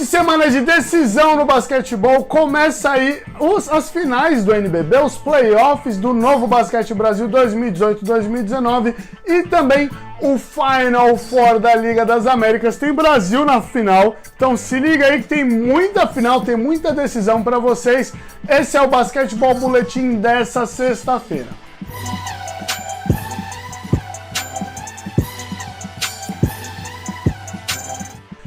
semana de decisão no basquetebol, começa aí as finais do NBB, os playoffs do Novo Basquete Brasil 2018-2019 e também o Final Four da Liga das Américas. Tem Brasil na final, então se liga aí que tem muita final, tem muita decisão para vocês. Esse é o Basquetebol Bulletin dessa sexta-feira.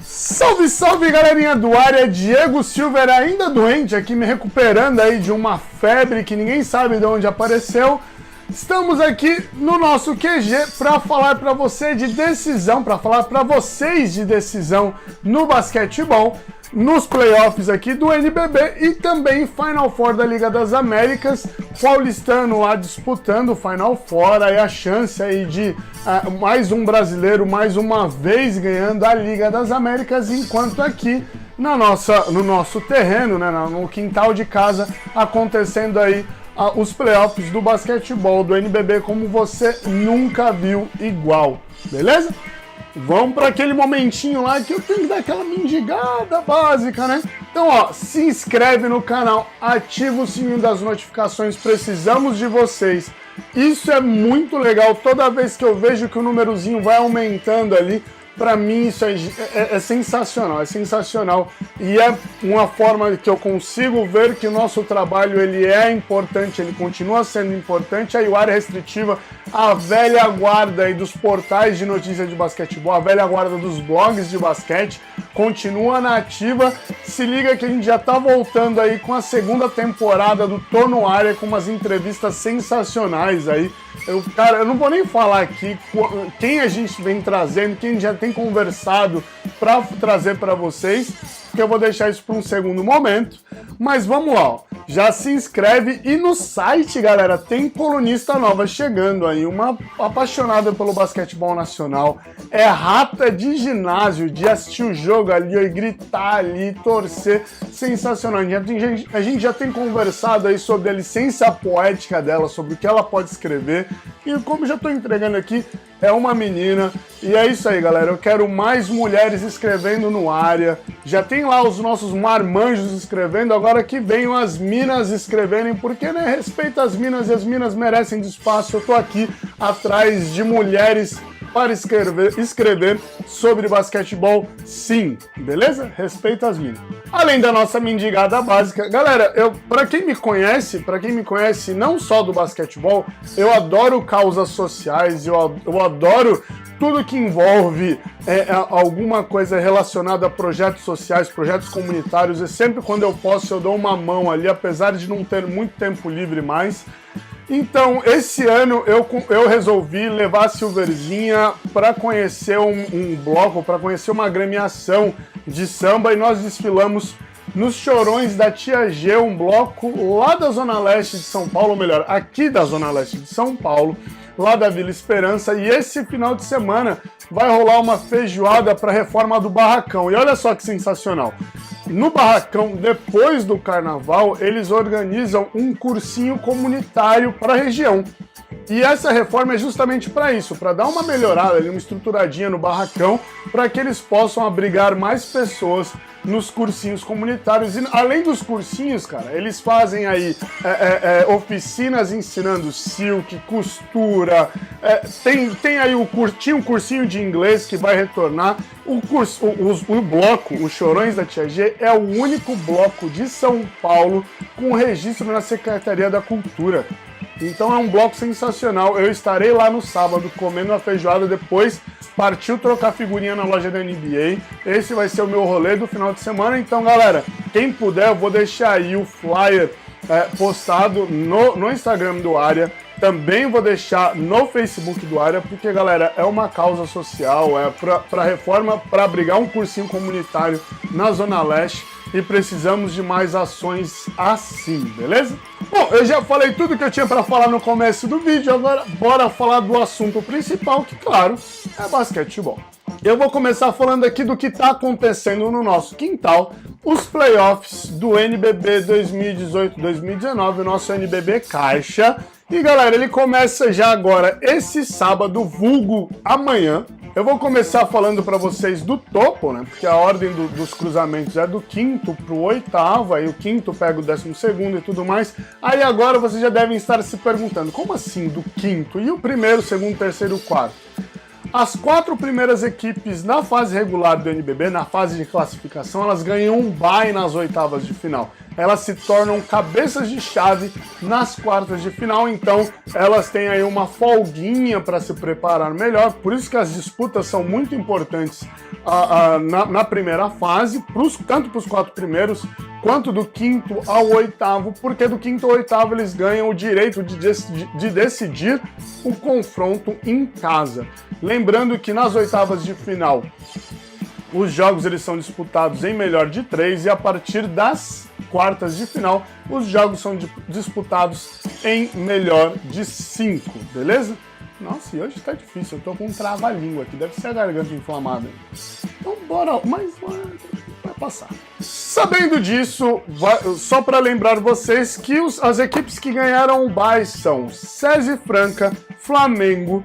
Salve, salve, galerinha do área, Diego Silver ainda doente aqui, me recuperando aí de uma febre que ninguém sabe de onde apareceu. Estamos aqui no nosso QG para falar para você de decisão, para falar para vocês de decisão no basquetebol, nos playoffs aqui do NBB e também Final Four da Liga das Américas, paulistano lá disputando o Final Four, aí a chance aí de mais um brasileiro mais uma vez ganhando a Liga das Américas, enquanto aqui no nosso terreno, né, no quintal de casa, acontecendo aí os playoffs do basquetebol do NBB como você nunca viu igual, beleza? Vamos para aquele momentinho lá que eu tenho que dar aquela mendigada básica, né? Então, ó, se inscreve no canal, ativa o sininho das notificações, precisamos de vocês. Isso é muito legal, toda vez que eu vejo que o númerozinho vai aumentando ali, para mim isso é sensacional, e é uma forma que eu consigo ver que o nosso trabalho ele é importante, ele continua sendo importante. Aí o Área Restritiva, a velha guarda aí dos portais de notícias de basquetebol, a velha guarda dos blogs de basquete, continua na ativa. Se liga que a gente já tá voltando aí com a segunda temporada do Tô no Área, com umas entrevistas sensacionais aí. Cara, eu não vou nem falar aqui quem a gente vem trazendo, quem a gente já tem conversado para trazer para vocês, porque eu vou deixar isso para um segundo momento. Mas vamos lá, ó. Já se inscreve e no site, galera, tem colunista nova chegando aí, uma apaixonada pelo basquetebol nacional, é rata de ginásio, de assistir o jogo ali e gritar ali, torcer, sensacional. A gente já tem conversado aí sobre a licença poética dela, sobre o que ela pode escrever, e como já estou entregando aqui, é uma menina, e é isso aí, galera. Eu quero mais mulheres escrevendo no Área. Já tem lá os nossos marmanjos escrevendo, agora que venham as minas escreverem, porque, né, respeita as minas e as minas merecem espaço. Eu tô aqui atrás de mulheres para escrever sobre basquetebol, sim, beleza? Respeita as minas. Além da nossa mendigada básica, galera, para quem me conhece não só do basquetebol, eu adoro causas sociais, eu adoro tudo que envolve alguma coisa relacionada a projetos sociais, projetos comunitários, e sempre quando eu posso eu dou uma mão ali, apesar de não ter muito tempo livre mais. Então, esse ano eu resolvi levar a Silverzinha para conhecer um bloco, para conhecer uma agremiação de samba, e nós desfilamos nos Chorões da Tia G, um bloco lá da Zona Leste de São Paulo, ou melhor, aqui da Zona Leste de São Paulo, lá da Vila Esperança, e esse final de semana vai rolar uma feijoada para a reforma do Barracão. E olha só que sensacional! No Barracão, depois do Carnaval, eles organizam um cursinho comunitário para a região. E essa reforma é justamente para isso, para dar uma melhorada ali, uma estruturadinha no Barracão, para que eles possam abrigar mais pessoas nos cursinhos comunitários. E além dos cursinhos, cara, eles fazem aí oficinas ensinando silk, costura, tem aí tinha um cursinho de inglês que vai retornar. O bloco, os Chorões da Tia G, é o único bloco de São Paulo com registro na Secretaria da Cultura. Então é um bloco sensacional. Eu estarei lá no sábado comendo a feijoada, depois partiu trocar figurinha na loja da NBA. Esse vai ser o meu rolê do final de semana. Então, galera, quem puder, eu vou deixar aí o flyer postado no Instagram do Área. Também vou deixar no Facebook do Área, porque, galera, é uma causa social, para reforma, para abrigar um cursinho comunitário na Zona Leste, e precisamos de mais ações assim, beleza? Bom, eu já falei tudo que eu tinha para falar no começo do vídeo, agora bora falar do assunto principal, que, claro, é basquetebol. Eu vou começar falando aqui do que está acontecendo no nosso quintal, os playoffs do NBB 2018-2019, o nosso NBB Caixa. E, galera, ele começa já agora esse sábado, vulgo amanhã, Eu vou começar falando para vocês do topo, né? Porque a ordem dos cruzamentos é do quinto para o oitavo, aí o quinto pega o 12º e tudo mais. Aí agora vocês já devem estar se perguntando, como assim do quinto? E o primeiro, segundo, terceiro e o quarto? As 4 primeiras equipes na fase regular do NBB, na fase de classificação, elas ganham um bye nas oitavas de final. Elas se tornam cabeças de chave nas quartas de final, então elas têm aí uma folguinha para se preparar melhor. Por isso que as disputas são muito importantes na primeira fase, tanto para os 4 primeiros, quanto do quinto ao oitavo, porque do quinto ao oitavo eles ganham o direito de decidir o confronto em casa. Lembrando que nas oitavas de final, os jogos eles são disputados em melhor de 3 e a partir das quartas de final, os jogos são disputados em melhor de 5, beleza? Nossa, e hoje tá difícil, eu tô com um trava-língua aqui, deve ser a garganta inflamada. Então bora, mas vai passar. Sabendo disso, só para lembrar vocês que as equipes que ganharam o bye são SESI Franca, Flamengo,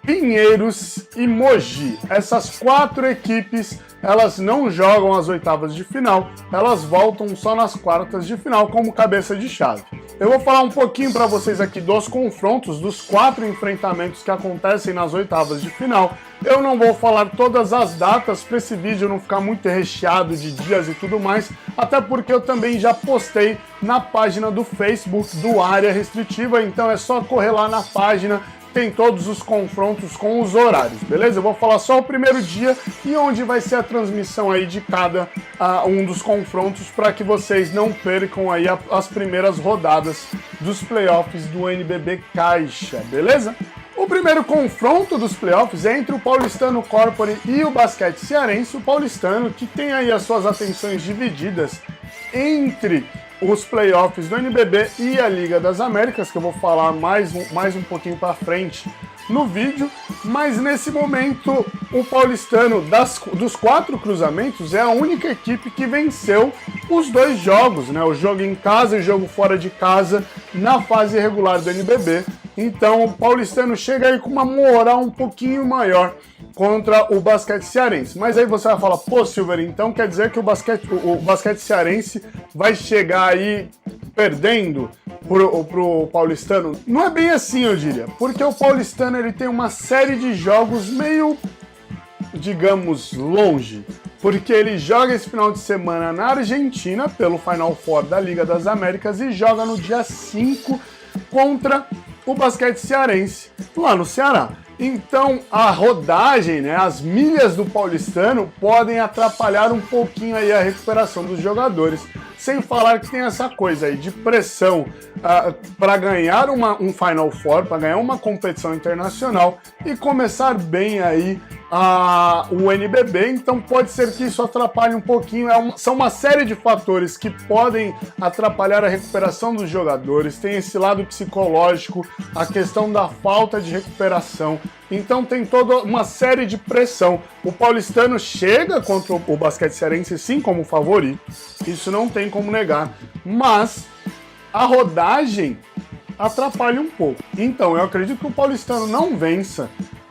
Pinheiros e Mogi. Essas 4 equipes, elas não jogam as oitavas de final, elas voltam só nas quartas de final como cabeça de chave. Eu vou falar um pouquinho para vocês aqui dos confrontos, dos 4 enfrentamentos que acontecem nas oitavas de final. Eu não vou falar todas as datas para esse vídeo não ficar muito recheado de dias e tudo mais, até porque eu também já postei na página do Facebook do Área Restritiva, então é só correr lá na página, tem todos os confrontos com os horários, beleza? Eu vou falar só o primeiro dia e onde vai ser a transmissão aí de cada um dos confrontos para que vocês não percam aí as primeiras rodadas dos playoffs do NBB Caixa, beleza? O primeiro confronto dos playoffs é entre o Paulistano Corpore e o Basquete Cearense. O Paulistano, que tem aí as suas atenções divididas entre os playoffs do NBB e a Liga das Américas, que eu vou falar mais um pouquinho para frente no vídeo, mas nesse momento o Paulistano, dos 4 cruzamentos, é a única equipe que venceu os 2 jogos, né? O jogo em casa e o jogo fora de casa na fase regular do NBB. Então o Paulistano chega aí com uma moral um pouquinho maior contra o Basquete Cearense. Mas aí você vai falar, pô, Silver, então quer dizer que o basquete Cearense vai chegar aí perdendo pro Paulistano? Não é bem assim, eu diria, porque o Paulistano ele tem uma série de jogos meio, digamos, longe, porque ele joga esse final de semana na Argentina pelo Final Four da Liga das Américas e joga no dia 5 contra o Basquete Cearense lá no Ceará. Então a rodagem, né, as milhas do Paulistano podem atrapalhar um pouquinho aí a recuperação dos jogadores, sem falar que tem essa coisa aí de pressão para ganhar um Final Four, para ganhar uma competição internacional e começar bem aí o NBB, então pode ser que isso atrapalhe um pouquinho, são uma série de fatores que podem atrapalhar a recuperação dos jogadores, tem esse lado psicológico, a questão da falta de recuperação, então tem toda uma série de pressão. O Paulistano chega contra o Basquete Cearense sim como favorito, isso não tem como negar, mas a rodagem atrapalha um pouco. Então eu acredito que o Paulistano não vença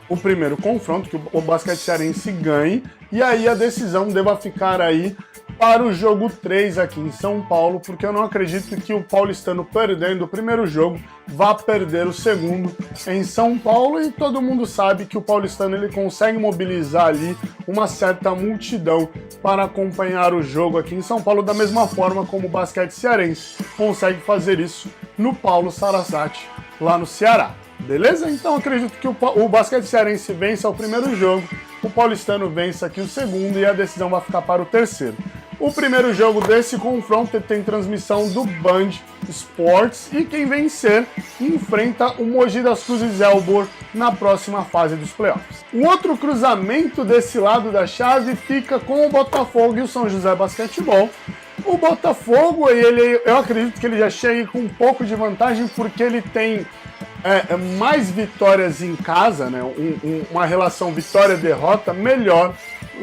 o primeiro confronto, que o Basquete Cearense ganhe, e aí a decisão deva ficar aí para o jogo 3 aqui em São Paulo, porque eu não acredito que o Paulistano, perdendo o primeiro jogo, vá perder o segundo em São Paulo, e todo mundo sabe que o Paulistano ele consegue mobilizar ali uma certa multidão para acompanhar o jogo aqui em São Paulo, da mesma forma como o Basquete Cearense consegue fazer isso no Paulo Sarasate, lá no Ceará. Beleza? Então acredito que o Basquete Cearense vença o primeiro jogo, o Paulistano vença aqui o segundo e a decisão vai ficar para o terceiro. O primeiro jogo desse confronto tem transmissão do Band Sports e quem vencer enfrenta o Mogi das Cruzes Elbor na próxima fase dos playoffs. O outro cruzamento desse lado da chave fica com o Botafogo e o São José Basquetebol. O Botafogo, eu acredito que ele já chega com um pouco de vantagem porque ele tem mais vitórias em casa, né? Uma relação vitória-derrota melhor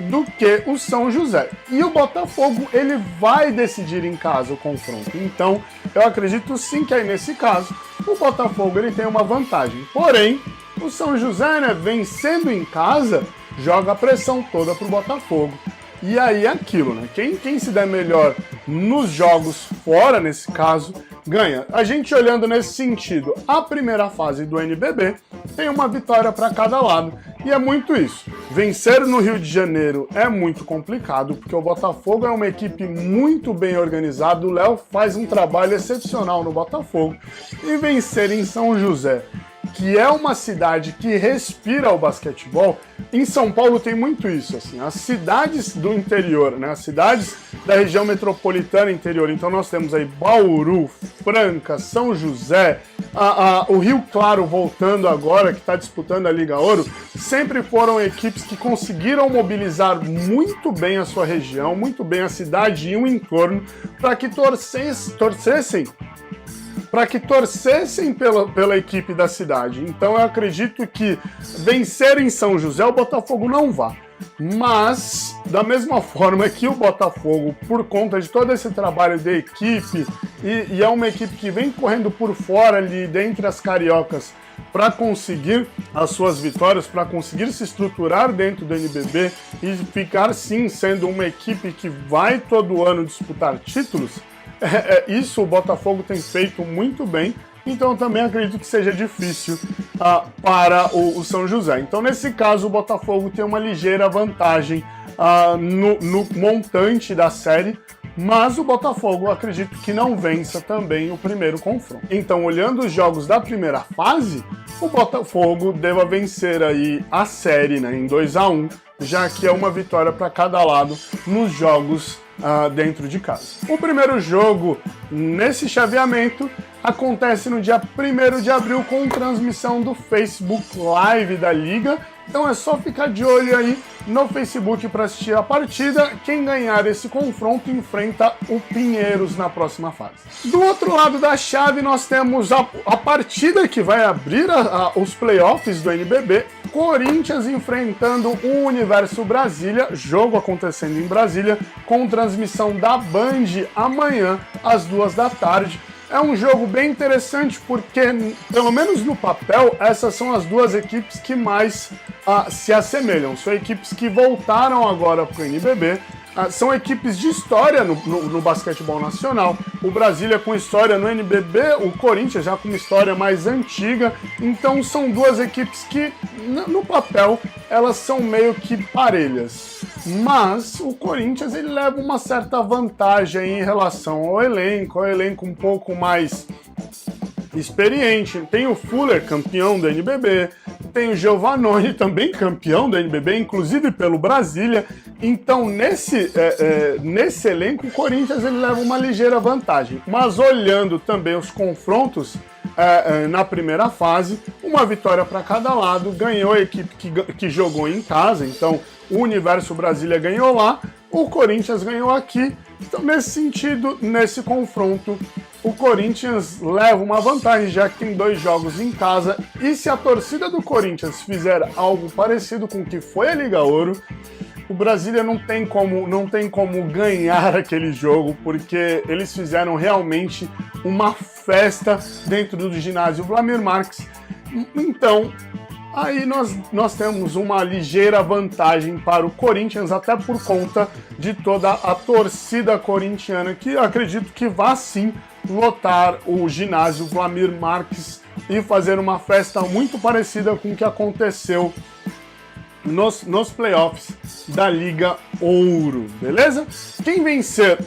do que o São José. E o Botafogo, ele vai decidir em casa o confronto. Então, eu acredito sim que aí nesse caso, o Botafogo ele tem uma vantagem. Porém, o São José, né, vencendo em casa, joga a pressão toda pro Botafogo. E aí é aquilo, né? Quem se der melhor nos jogos fora, nesse caso, ganha. A gente olhando nesse sentido, a primeira fase do NBB tem uma vitória para cada lado. E é muito isso. Vencer no Rio de Janeiro é muito complicado, porque o Botafogo é uma equipe muito bem organizada. O Léo faz um trabalho excepcional no Botafogo. E vencer em São José, que é uma cidade que respira o basquetebol. Em São Paulo tem muito isso, assim, as cidades do interior, né, as cidades da região metropolitana interior, então nós temos aí Bauru, Franca, São José, o Rio Claro voltando agora, que está disputando a Liga Ouro, sempre foram equipes que conseguiram mobilizar muito bem a sua região, muito bem a cidade e o entorno, para que torcessem pela equipe da cidade. Então eu acredito que vencer em São José o Botafogo não vá. Mas, da mesma forma que o Botafogo, por conta de todo esse trabalho de equipe, e é uma equipe que vem correndo por fora ali dentre as cariocas para conseguir as suas vitórias, para conseguir se estruturar dentro do NBB e ficar sim sendo uma equipe que vai todo ano disputar títulos, isso o Botafogo tem feito muito bem, então eu também acredito que seja difícil para o São José. Então, nesse caso, o Botafogo tem uma ligeira vantagem no montante da série, mas o Botafogo acredito que não vença também o primeiro confronto. Então, olhando os jogos da primeira fase, o Botafogo deva vencer aí a série, né, em 2-1, já que é uma vitória para cada lado nos jogos dentro de casa. O primeiro jogo nesse chaveamento acontece no dia 1º de abril com transmissão do Facebook Live da Liga. Então é só ficar de olho aí no Facebook para assistir a partida. Quem ganhar esse confronto enfrenta o Pinheiros na próxima fase. Do outro lado da chave nós temos a partida que vai abrir os playoffs do NBB. Corinthians enfrentando o Universo Brasília, jogo acontecendo em Brasília, com transmissão da Band amanhã às 14h. É um jogo bem interessante porque, pelo menos no papel, essas são as duas equipes que mais se assemelham. São equipes que voltaram agora para o NBB. São equipes de história no basquetebol nacional. O Brasília com história no NBB, o Corinthians já com uma história mais antiga. Então são duas equipes que, no papel, elas são meio que parelhas. Mas o Corinthians ele leva uma certa vantagem em relação ao elenco um pouco mais experiente. Tem o Fuller, campeão do NBB, tem o Giovannone, também campeão do NBB, inclusive pelo Brasília. Então, nesse elenco, o Corinthians ele leva uma ligeira vantagem. Mas olhando também os confrontos na primeira fase, uma vitória para cada lado, ganhou a equipe que jogou em casa. Então, o Universo Brasília ganhou lá, o Corinthians ganhou aqui. Então, nesse sentido, nesse confronto, o Corinthians leva uma vantagem, já que tem 2 jogos em casa, e se a torcida do Corinthians fizer algo parecido com o que foi a Liga Ouro, o Brasília não tem como ganhar aquele jogo, porque eles fizeram realmente uma festa dentro do ginásio Wlamir Marques. Então, aí nós temos uma ligeira vantagem para o Corinthians, até por conta de toda a torcida corintiana, que eu acredito que vai sim lotar o ginásio Wlamir Marques e fazer uma festa muito parecida com o que aconteceu nos playoffs da Liga Ouro, beleza? Quem vencer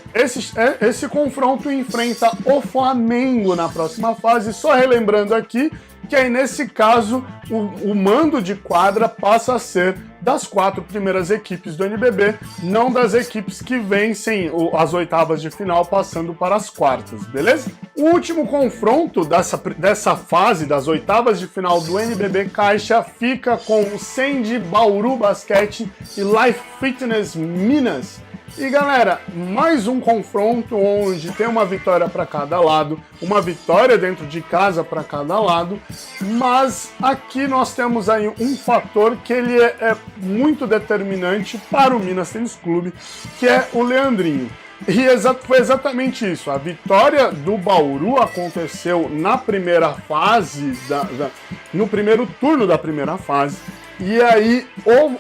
esse confronto enfrenta o Flamengo na próxima fase. Só relembrando aqui que aí nesse caso o mando de quadra passa a ser das 4 primeiras equipes do NBB, não das equipes que vencem as oitavas de final passando para as quartas, beleza? O último confronto dessa fase das oitavas de final do NBB Caixa fica com o Sandy Bauru Basquete e Life Fitness Minas. E galera, mais um confronto onde tem uma vitória para cada lado, uma vitória dentro de casa para cada lado, mas aqui nós temos aí um fator que ele é muito determinante para o Minas Tênis Clube, que é o Leandrinho. E foi exatamente isso, a vitória do Bauru aconteceu na primeira fase, no primeiro turno da primeira fase, E aí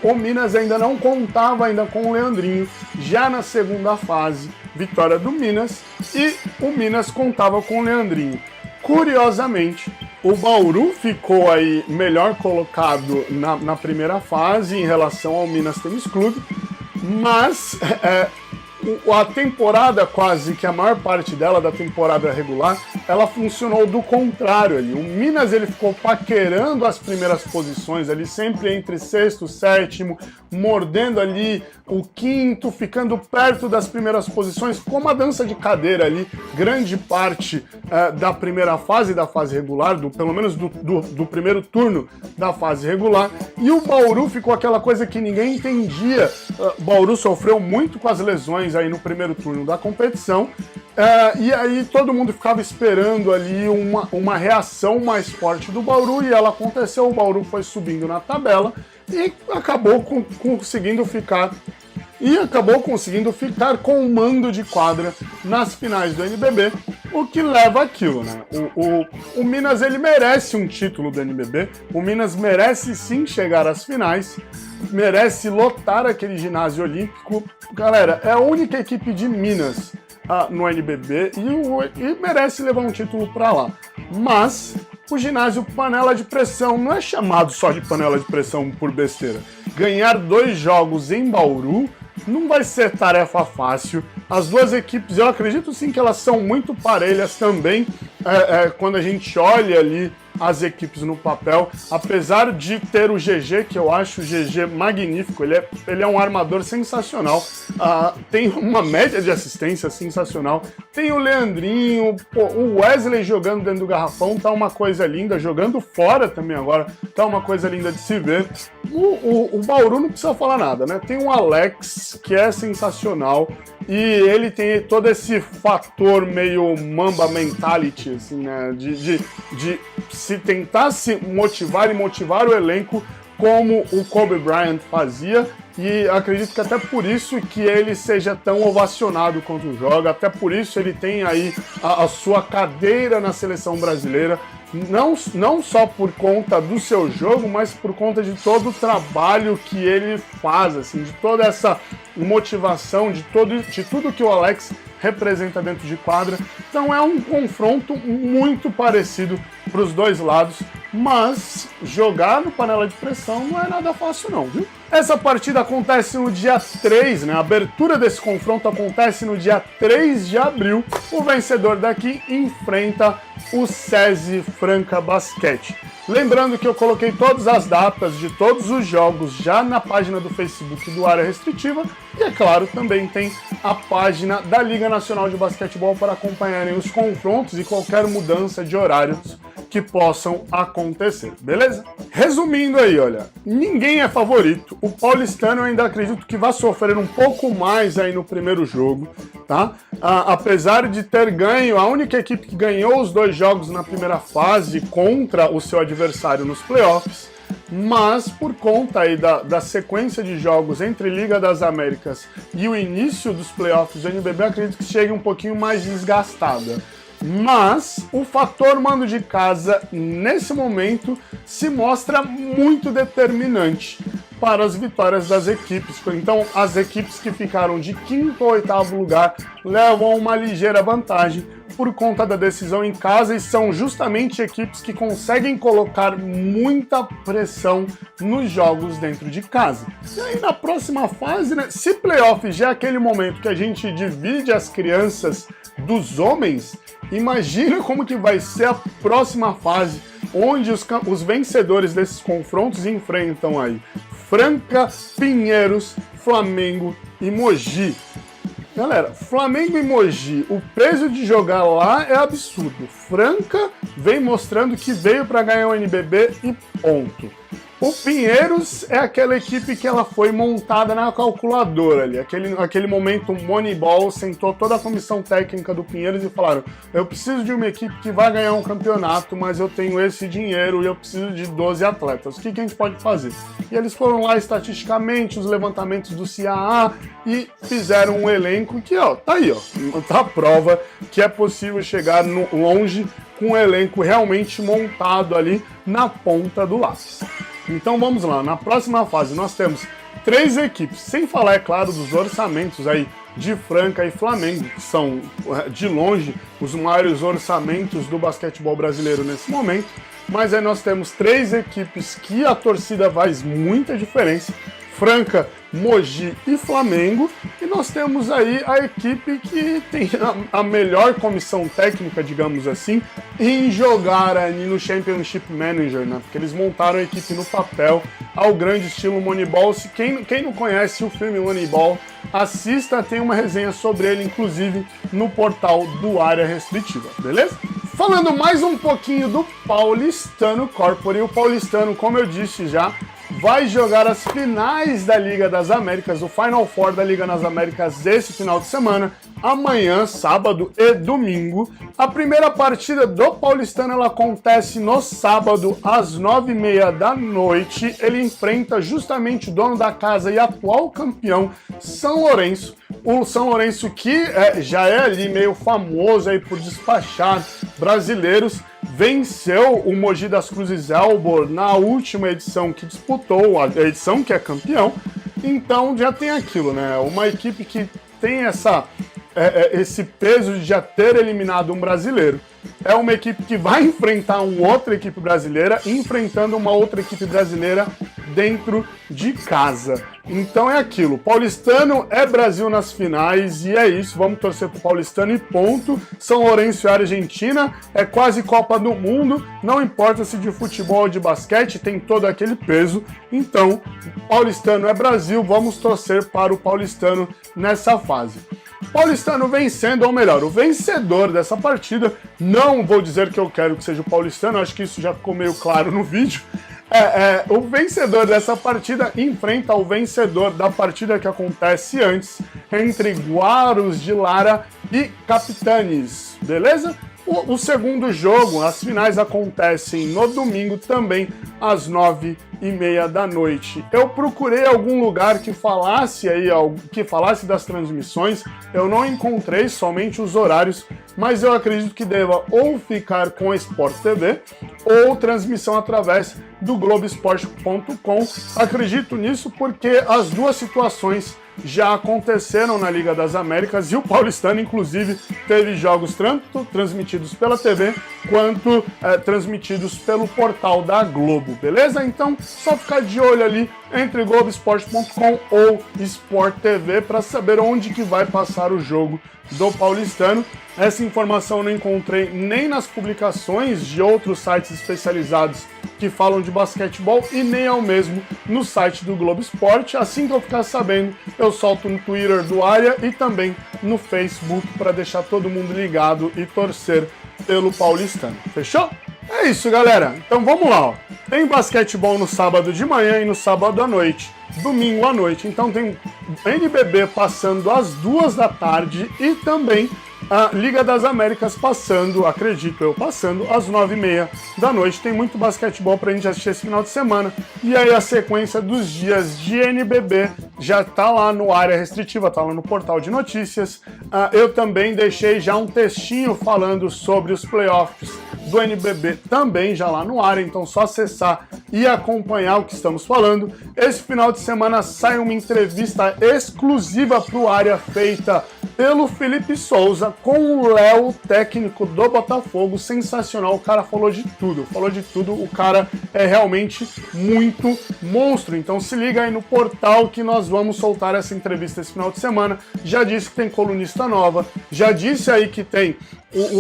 o Minas ainda não contava ainda com o Leandrinho. Já na segunda fase, vitória do Minas, e o Minas contava com o Leandrinho. Curiosamente, o Bauru ficou aí melhor colocado na primeira fase em relação ao Minas Tênis Clube, mas a temporada quase que a maior parte dela, da temporada regular, ela funcionou do contrário ali. O Minas ele ficou paquerando as primeiras posições ali, sempre entre sexto, sétimo, mordendo ali o quinto, ficando perto das primeiras posições, com uma dança de cadeira ali, grande parte da primeira fase da fase regular, pelo menos do primeiro turno da fase regular, e o Bauru ficou aquela coisa que ninguém entendia. Bauru sofreu muito com as lesões aí no primeiro turno da competição, e aí todo mundo ficava esperando ali uma reação mais forte do Bauru, e ela aconteceu. O Bauru foi subindo na tabela e acabou conseguindo ficar com o mando de quadra nas finais do NBB, o que leva aquilo, né? O Minas ele merece um título do NBB, o Minas merece sim chegar às finais, merece lotar aquele ginásio olímpico. Galera, é a única equipe de Minas no NBB e merece levar um título para lá. Mas o ginásio panela de pressão não é chamado só de panela de pressão por besteira. Ganhar 2 jogos em Bauru não vai ser tarefa fácil. As duas equipes, eu acredito sim que elas são muito parelhas também, quando a gente olha ali as equipes no papel, apesar de ter o GG, que eu acho o GG magnífico, ele é um armador sensacional, tem uma média de assistência sensacional, tem o Leandrinho, o Wesley jogando dentro do garrafão, tá uma coisa linda, jogando fora também agora, tá uma coisa linda de se ver. O Bauru não precisa falar nada, né? Tem o Alex, que é sensacional, e ele tem todo esse fator meio Mamba mentality, assim, né? De se tentar se motivar e motivar o elenco como o Kobe Bryant fazia, e acredito que até por isso que ele seja tão ovacionado quando joga, até por isso ele tem aí a sua cadeira na seleção brasileira, não só por conta do seu jogo, mas por conta de todo o trabalho que ele faz, assim, de toda essa motivação, de tudo que o Alex representa dentro de quadra. Então é um confronto muito parecido para os dois lados, mas jogar no panela de pressão não é nada fácil não, viu? Essa partida acontece no dia 3, né? A abertura desse confronto acontece no dia 3 de abril. O vencedor daqui enfrenta o SESI Franca Basquete. Lembrando que eu coloquei todas as datas de todos os jogos já na página do Facebook do Área Restritiva, e é claro, também tem a página da Liga Nacional de Basquetebol para acompanharem os confrontos e qualquer mudança de horários que possam acontecer, beleza? Resumindo aí, olha, ninguém é favorito. O paulistano eu ainda acredito que vai sofrer um pouco mais aí no primeiro jogo, tá? Apesar de ter ganho, a única equipe que ganhou os 2 jogos na primeira fase contra o seu adversário nos playoffs, mas por conta aí da sequência de jogos entre Liga das Américas e o início dos playoffs do NBB, acredito que chegue um pouquinho mais desgastada. Mas o fator mando de casa, nesse momento, se mostra muito determinante para as vitórias das equipes. Então, as equipes que ficaram de 5º ou 8º lugar levam uma ligeira vantagem por conta da decisão em casa, e são justamente equipes que conseguem colocar muita pressão nos jogos dentro de casa. E aí na próxima fase, né, se playoff já é aquele momento que a gente divide as crianças dos homens, imagina como que vai ser a próxima fase, onde os vencedores desses confrontos enfrentam aí Franca, Pinheiros, Flamengo e Mogi. Galera, Flamengo e Mogi, o peso de jogar lá é absurdo. Franca vem mostrando que veio para ganhar o NBB e ponto. O Pinheiros é aquela equipe que ela foi montada na calculadora ali, aquele momento Moneyball, sentou toda a comissão técnica do Pinheiros e falaram: eu preciso de uma equipe que vai ganhar um campeonato, mas eu tenho esse dinheiro e eu preciso de 12 atletas. O que a gente pode fazer? E eles foram lá estatisticamente, os levantamentos do CAA, e fizeram um elenco que, ó, tá aí, ó, tá a prova que é possível chegar longe com um elenco realmente montado ali na ponta do lápis. Então vamos lá, na próxima fase nós temos 3 equipes, sem falar, é claro, dos orçamentos aí de Franca e Flamengo, que são, de longe, os maiores orçamentos do basquetebol brasileiro nesse momento, mas aí nós temos 3 equipes que a torcida faz muita diferença, Franca, Mogi e Flamengo, e nós temos aí a equipe que tem a melhor comissão técnica, digamos assim, em jogar ali no Championship Manager, né? Porque eles montaram a equipe no papel, ao grande estilo Moneyball. Se quem não conhece o filme Moneyball, assista, tem uma resenha sobre ele, inclusive, no portal do Área Restritiva, beleza? Falando mais um pouquinho do Paulistano Corpore, o Paulistano, como eu disse já, vai jogar as finais da Liga das Américas, o Final Four da Liga das Américas esse final de semana, amanhã, sábado e domingo. A primeira partida do Paulistano ela acontece no sábado às 9h30 da noite. Ele enfrenta justamente o dono da casa e atual campeão, São Lourenço. O São Lourenço que já é ali meio famoso aí por despachar brasileiros, venceu o Mogi das Cruzes Elbor na última edição que disputou, a edição que é campeão. Então já tem aquilo, né? Uma equipe que tem esse peso de já ter eliminado um brasileiro. É uma equipe que vai enfrentar uma outra equipe brasileira, enfrentando uma outra equipe brasileira dentro de casa. Então é aquilo, Paulistano é Brasil nas finais e é isso, vamos torcer pro Paulistano e ponto. São Lourenço e Argentina, é quase Copa do Mundo, não importa se de futebol ou de basquete, tem todo aquele peso. Então, Paulistano é Brasil, vamos torcer para o Paulistano nessa fase. Paulistano vencendo, ou melhor, o vencedor dessa partida, não vou dizer que eu quero que seja o Paulistano, acho que isso já ficou meio claro no vídeo. O vencedor dessa partida enfrenta o vencedor da partida que acontece antes, entre Guarus de Lara e Capitanes, beleza? O segundo jogo, as finais acontecem no domingo também, às 9h30 da noite. Eu procurei algum lugar que falasse das transmissões, eu não encontrei somente os horários, mas eu acredito que deva ou ficar com a Sport TV ou transmissão através do Globoesporte.com. Acredito nisso porque as duas situações já aconteceram na Liga das Américas e o Paulistano, inclusive, teve jogos tanto transmitidos pela TV quanto transmitidos pelo portal da Globo, beleza? Então, só ficar de olho ali entre Globoesporte.com ou Sport TV para saber onde que vai passar o jogo do Paulistano. Essa informação eu não encontrei nem nas publicações de outros sites especializados que falam de basquetebol e nem ao mesmo no site do Globo Esporte. Assim que eu ficar sabendo, eu solto no Twitter do Área e também no Facebook para deixar todo mundo ligado e torcer pelo Paulistano. Fechou? É isso, galera. Então vamos lá, ó. Tem basquetebol no sábado de manhã e no sábado à noite, domingo à noite. Então tem NBB passando às 2 da tarde e também a Liga das Américas passando, acredito eu, passando às 9h30 da noite. Tem muito basquetebol pra gente assistir esse final de semana. E aí a sequência dos dias de NBB já tá lá no Área Restritiva, tá lá no portal de notícias. Eu também deixei já um textinho falando sobre os playoffs do NBB também já lá no Área, então só acessar e acompanhar o que estamos falando. Esse final de semana sai uma entrevista exclusiva pro Área feita pelo Felipe Souza com o Léo, técnico do Botafogo, sensacional, o cara falou de tudo, o cara é realmente muito monstro, então se liga aí no portal que nós vamos soltar essa entrevista esse final de semana. Já disse que tem colunista nova, já disse aí que tem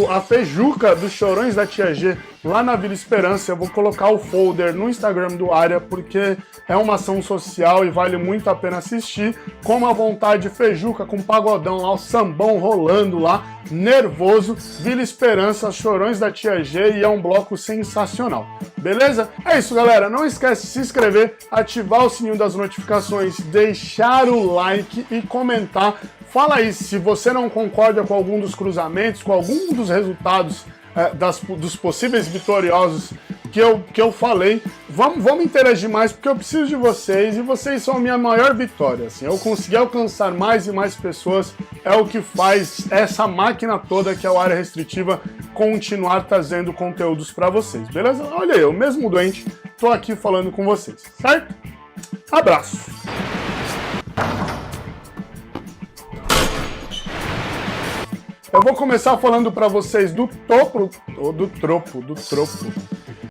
a Fejuca dos Chorões da Tia G lá na Vila Esperança. Eu vou colocar o folder no Instagram do Área porque é uma ação social e vale muito a pena assistir. Como a vontade Fejuca com pagodão lá, o sambão rolando lá, nervoso, Vila Esperança, Chorões da Tia G, e é um bloco sensacional. Beleza? É isso, galera. Não esquece de se inscrever, ativar o sininho das notificações, deixar o like e comentar. Fala aí se você não concorda com algum dos cruzamentos, com algum dos resultados dos possíveis vitoriosos que eu falei. Vamos interagir mais porque eu preciso de vocês e vocês são a minha maior vitória. Assim, eu consegui alcançar mais e mais pessoas, é o que faz essa máquina toda que é o Área Restritiva continuar trazendo conteúdos para vocês, beleza? Olha aí, eu mesmo doente tô aqui falando com vocês, certo? Abraço! Eu vou começar falando para vocês do tropo